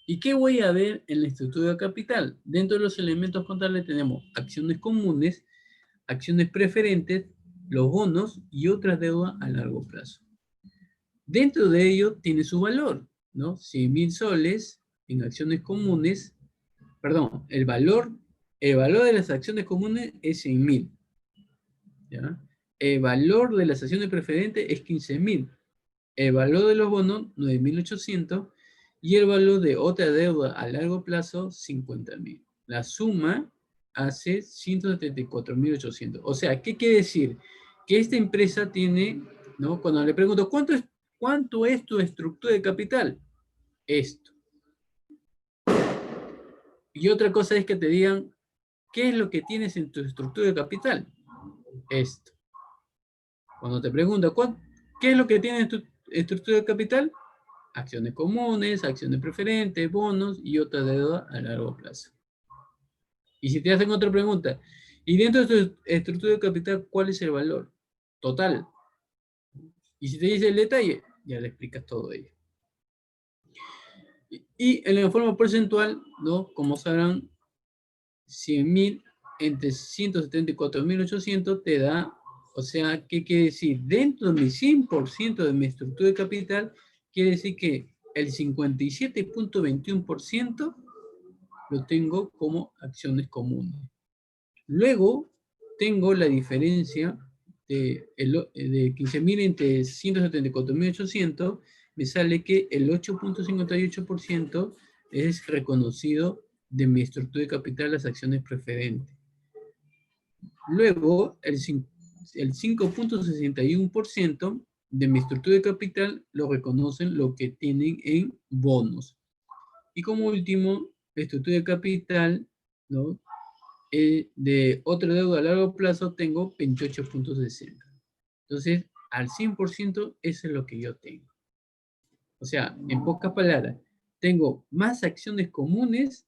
¿Y qué voy a ver en la estructura de capital? Dentro de los elementos contables tenemos acciones comunes, acciones preferentes, los bonos y otras deudas a largo plazo. Dentro de ello tiene su valor, ¿no? 100.000 soles en acciones comunes, perdón, el valor de las acciones comunes es 100.000, ¿ya? El valor de las acciones preferentes es 15.000. El valor de los bonos, 9.800, y el valor de otra deuda a largo plazo, 50.000. La suma hace 174.800. O sea, ¿qué quiere decir? Que esta empresa tiene, ¿no? Cuando le pregunto, ¿cuánto es tu estructura de capital? Esto. Y otra cosa es que te digan, ¿qué es lo que tienes en tu estructura de capital? Esto. Cuando te pregunto, ¿qué es lo que tienes en tu estructura de capital? Acciones comunes, acciones preferentes, bonos y otra deuda a largo plazo. Y si te hacen otra pregunta, y dentro de tu estructura de capital, ¿cuál es el valor total? Y si te dice el detalle, ya le explicas todo ello. Y en la forma porcentual, ¿no? Como sabrán, 100.000 entre 174.800 te da, o sea, ¿qué quiere decir? Dentro de mi 100% de mi estructura de capital, quiere decir que el 57.21% lo tengo como acciones comunes. Luego tengo la diferencia de 15.000 entre 174.800, me sale que el 8.58% es reconocido de mi estructura de capital las acciones preferentes. Luego, el 5.61% de mi estructura de capital lo reconocen lo que tienen en bonos. Y como último, estructura de capital, ¿no? De otra deuda a largo plazo tengo 28.60. Entonces, al 100% eso es lo que yo tengo. O sea, en pocas palabras, tengo más acciones comunes,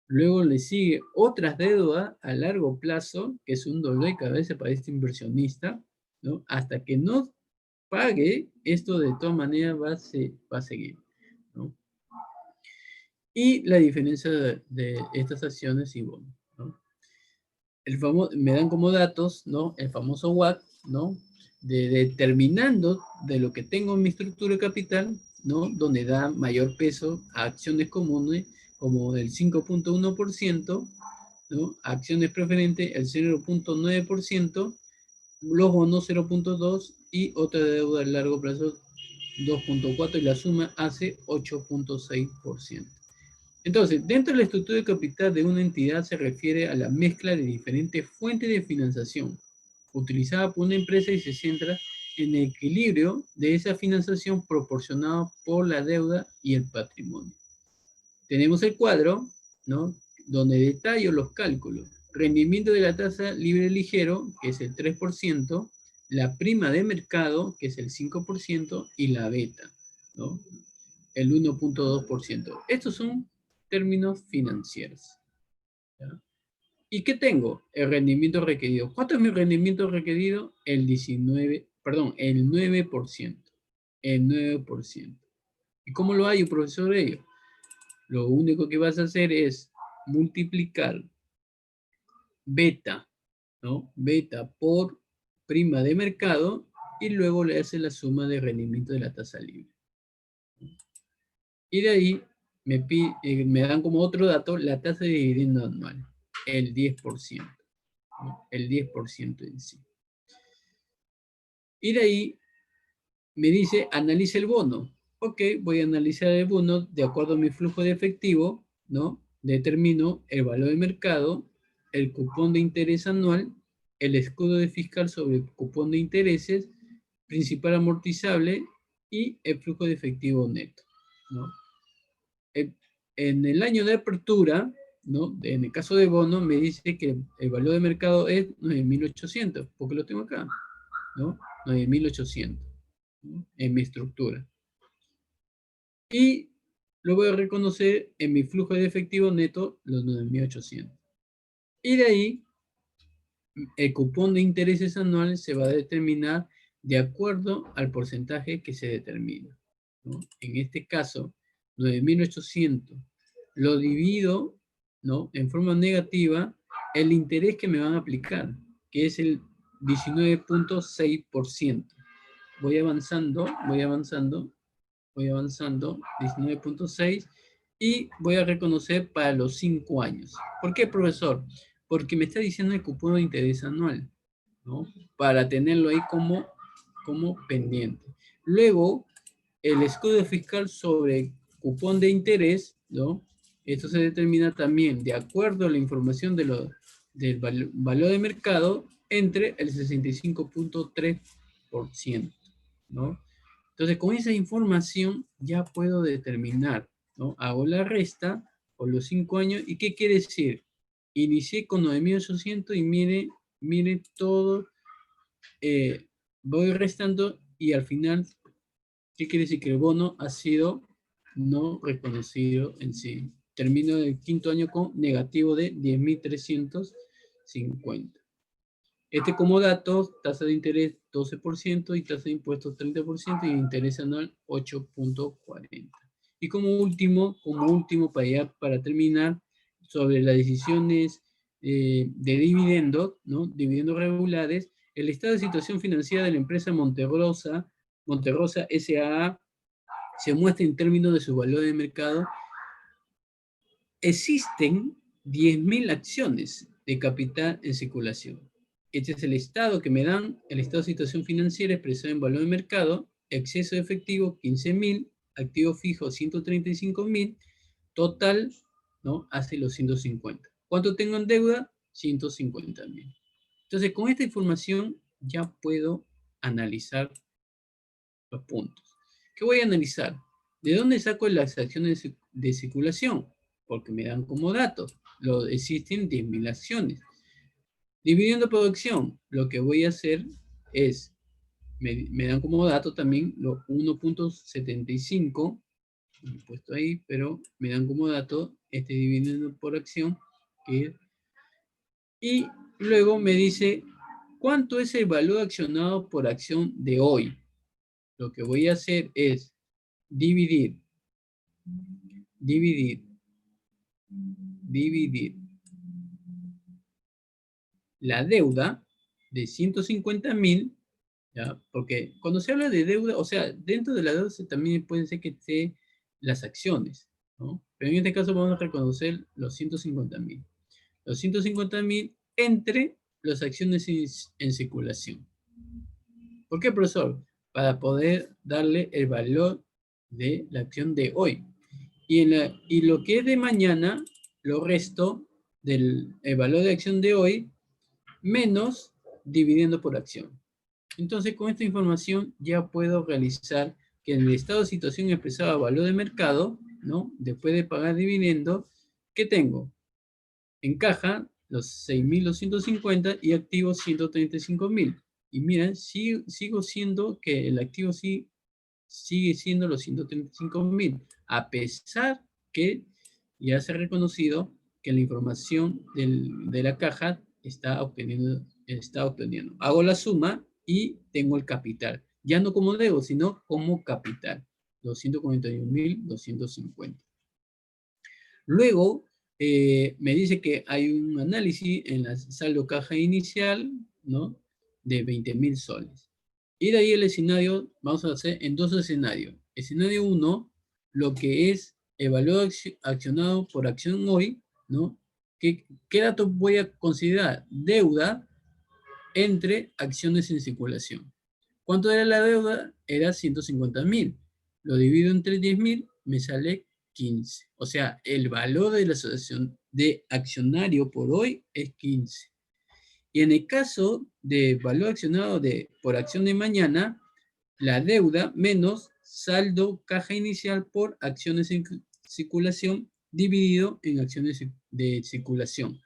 luego le sigue otras deudas a largo plazo, que es un dolor de cabeza para este inversionista, ¿no? Hasta que no pague, esto de todas maneras va a seguir, ¿no? Y la diferencia de estas acciones y bonos, ¿no? Me dan como datos, ¿no? El famoso WACC, ¿no? Determinando de lo que tengo en mi estructura de capital, ¿no? Donde da mayor peso a acciones comunes, como el 5.1%, ¿no? Acciones preferentes, el 0.9%, los bonos 0.2% y otra deuda a largo plazo 2.4%, y la suma hace 8.6%. Entonces, dentro de la estructura de capital de una entidad se refiere a la mezcla de diferentes fuentes de financiación utilizada por una empresa y se centra en el equilibrio de esa financiación proporcionada por la deuda y el patrimonio. Tenemos el cuadro, ¿no? Donde detallo los cálculos. Rendimiento de la tasa libre ligero, que es el 3%, la prima de mercado, que es el 5%, y la beta, ¿no? El 1.2%. Estos son términos financieros, ¿ya? ¿Y qué tengo? El rendimiento requerido. ¿Cuánto es mi rendimiento requerido? El 9%. El 9%. ¿Y cómo lo hay, profesor? Ello? Lo único que vas a hacer es multiplicar beta, ¿no? Beta por prima de mercado y luego le haces la suma de rendimiento de la tasa libre. Y de ahí me dan como otro dato la tasa de dividendo anual, el 10%, ¿no? El 10% en sí. Y de ahí me dice, analiza el bono. Ok, voy a analizar el bono de acuerdo a mi flujo de efectivo, ¿no? Determino el valor de mercado, el cupón de interés anual, el escudo de fiscal sobre el cupón de intereses, principal amortizable y el flujo de efectivo neto, ¿no? En el año de apertura, ¿no? En el caso de bono, me dice que el valor de mercado es 9.800, porque lo tengo acá, ¿no? 9.800, ¿no? En mi estructura. Y lo voy a reconocer en mi flujo de efectivo neto, los 9.800. Y de ahí, el cupón de intereses anuales se va a determinar de acuerdo al porcentaje que se determina, ¿no? En este caso, 9.800 lo divido, ¿no?, en forma negativa el interés que me van a aplicar, que es el 19.6%. Voy avanzando, voy avanzando, voy avanzando, 19.6, y voy a reconocer para los 5 años. ¿Por qué, profesor? Porque me está diciendo el cupón de interés anual, ¿no? Para tenerlo ahí como pendiente. Luego, el escudo fiscal sobre cupón de interés, ¿no? Esto se determina también de acuerdo a la información del valor de mercado entre el 65.3%, ¿no? Entonces, con esa información ya puedo determinar, ¿no? Hago la resta por los 5 años. ¿Y qué quiere decir? Inicié con 9.800 y mire todo, voy restando y al final, ¿qué quiere decir? Que el bono ha sido no reconocido en sí. Termino el quinto año con negativo de 10.350. Este como datos, tasa de interés 12% y tasa de impuestos 30% y interés anual 8.40. Y como último para terminar, sobre las decisiones de dividendos, ¿no? Dividendos regulares, el estado de situación financiera de la empresa Monterrosa S.A.A. se muestra en términos de su valor de mercado. Existen 10.000 acciones de capital en circulación. Este es el estado que me dan, el estado de situación financiera expresado en valor de mercado, exceso de efectivo 15.000, activo fijo 135.000, total, ¿no?, hace los 150. ¿Cuánto tengo en deuda? 150.000. Entonces, con esta información ya puedo analizar los puntos. ¿Qué voy a analizar? ¿De dónde saco las acciones de circulación? Porque me dan como datos. Existen 10.000 acciones. Dividiendo por acción, lo que voy a hacer es, me dan como dato también los 1.75, he puesto ahí, pero me dan como dato este dividiendo por acción, y luego me dice cuánto es el valor accionado por acción de hoy. Lo que voy a hacer es dividir, dividir, dividir la deuda de 150.000, ¿ya? Porque cuando se habla de deuda, o sea, dentro de la deuda también puede ser que esté las acciones, ¿no? Pero en este caso vamos a reconocer los 150.000. Los 150.000 entre las acciones en circulación. ¿Por qué, profesor? Para poder darle el valor de la acción de hoy. Y lo que es de mañana, lo resto del el valor de acción de hoy, menos dividiendo por acción. Entonces, con esta información ya puedo realizar que en el estado de situación expresado a valor de mercado, ¿no?, después de pagar dividendo, ¿qué tengo? En caja, los 6.250 y activos 135.000. Y miren, sigo siendo que el activo sí sigue siendo los 135.000, a pesar que ya se ha reconocido que la información de la caja está obteniendo. Hago la suma y tengo el capital. Ya no como debo, sino como capital. 241.250. Luego, me dice que hay un análisis en la saldo caja inicial, ¿no?, de 20.000 soles. Y de ahí el escenario, vamos a hacer en dos escenarios. Escenario 1, lo que es el valor accionado por acción hoy, ¿no? ¿Qué datos voy a considerar? Deuda entre acciones en circulación. ¿Cuánto era la deuda? Era 150.000. Lo divido entre 10.000, me sale 15. O sea, el valor de la asociación de accionario por hoy es 15. Y en el caso de valor accionado por acción de mañana, la deuda menos saldo caja inicial por acciones en circulación dividido en acciones de circulación.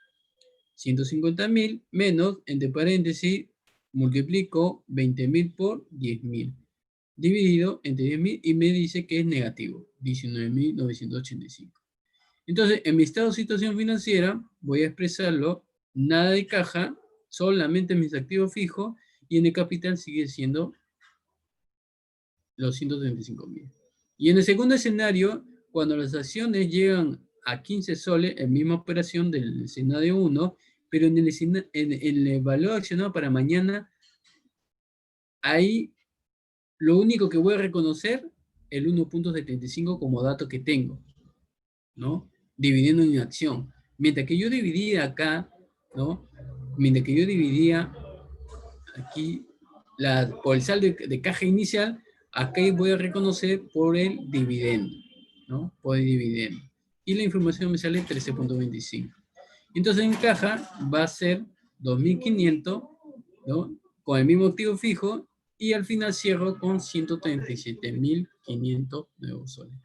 150.000 menos, entre paréntesis, multiplico 20.000 por 10.000, dividido entre 10.000 y me dice que es negativo, 19.985. Entonces, en mi estado de situación financiera, voy a expresarlo, nada de caja, solamente mis activos fijos, y en el capital sigue siendo los 135.000. Y en el segundo escenario, cuando las acciones llegan a 15 soles, en misma operación del escenario 1, pero en el valor accionado para mañana, ahí lo único que voy a reconocer, el 1.75 como dato que tengo, ¿no? Dividiendo en acción. Mientras que yo dividía acá, ¿no? Mientras que yo dividía aquí por el saldo de caja inicial, acá voy a reconocer por el dividendo, ¿no? Por el dividendo. Y la información me sale 13.25. Entonces en caja va a ser 2.500, ¿no? Con el mismo activo fijo y al final cierro con 137.500 nuevos soles.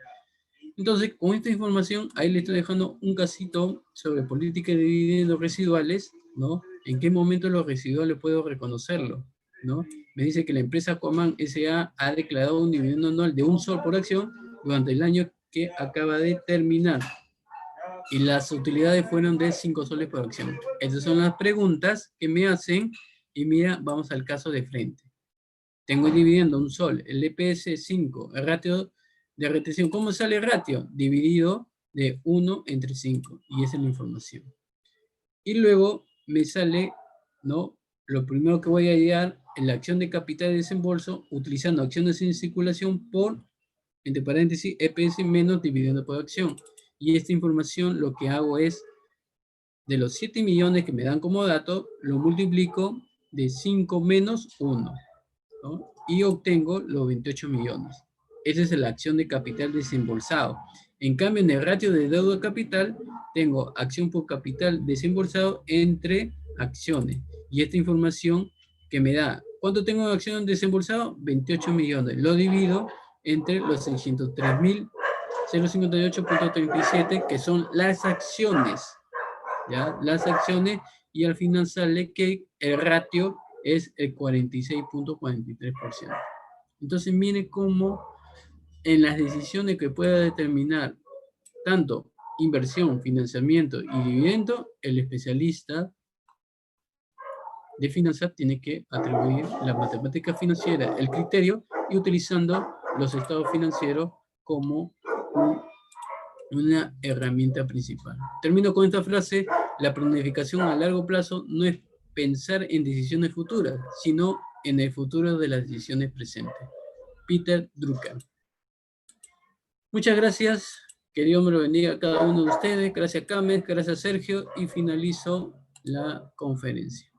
Entonces, con esta información, ahí le estoy dejando un casito sobre política de dividendos residuales, ¿no? ¿En qué momento los residuales puedo reconocerlo? ¿No? Me dice que la empresa Coman S.A. ha declarado un dividendo anual de 1 sol por acción durante el año que acaba de terminar. Y las utilidades fueron de 5 soles por acción. Estas son las preguntas que me hacen. Y mira, vamos al caso de frente. Tengo el dividendo 1 sol, el EPS 5, el ratio de retención. ¿Cómo sale el ratio? Dividido de 1 entre 5. Y esa es la información. Y luego me sale, ¿no? Lo primero que voy a hallar en la acción de capital de desembolso utilizando acciones en circulación por, entre paréntesis, EPS menos dividendo por acción. Y esta información lo que hago es, de los 7 millones que me dan como dato, lo multiplico de 5 menos 1, ¿no? Y obtengo los 28 millones. Esa es la acción de capital desembolsado. En cambio, en el ratio de deuda capital, tengo acción por capital desembolsado entre acciones. Y esta información que me da, ¿cuánto tengo de acción desembolsado? 28 millones. Lo divido entre los 603.058.37, que son las acciones, ¿ya? Las acciones, y al final sale que el ratio es el 46.43%. Entonces, mire cómo en las decisiones que pueda determinar tanto inversión, financiamiento y dividendo, el especialista de finanzas tiene que atribuir la matemática financiera, el criterio, y utilizando los estados financieros como una herramienta principal. Termino con esta frase: la planificación a largo plazo no es pensar en decisiones futuras, sino en el futuro de las decisiones presentes. Peter Drucker. Muchas gracias, que Dios me lo bendiga a cada uno de ustedes. Gracias, Cames, gracias, Sergio, y finalizo la conferencia.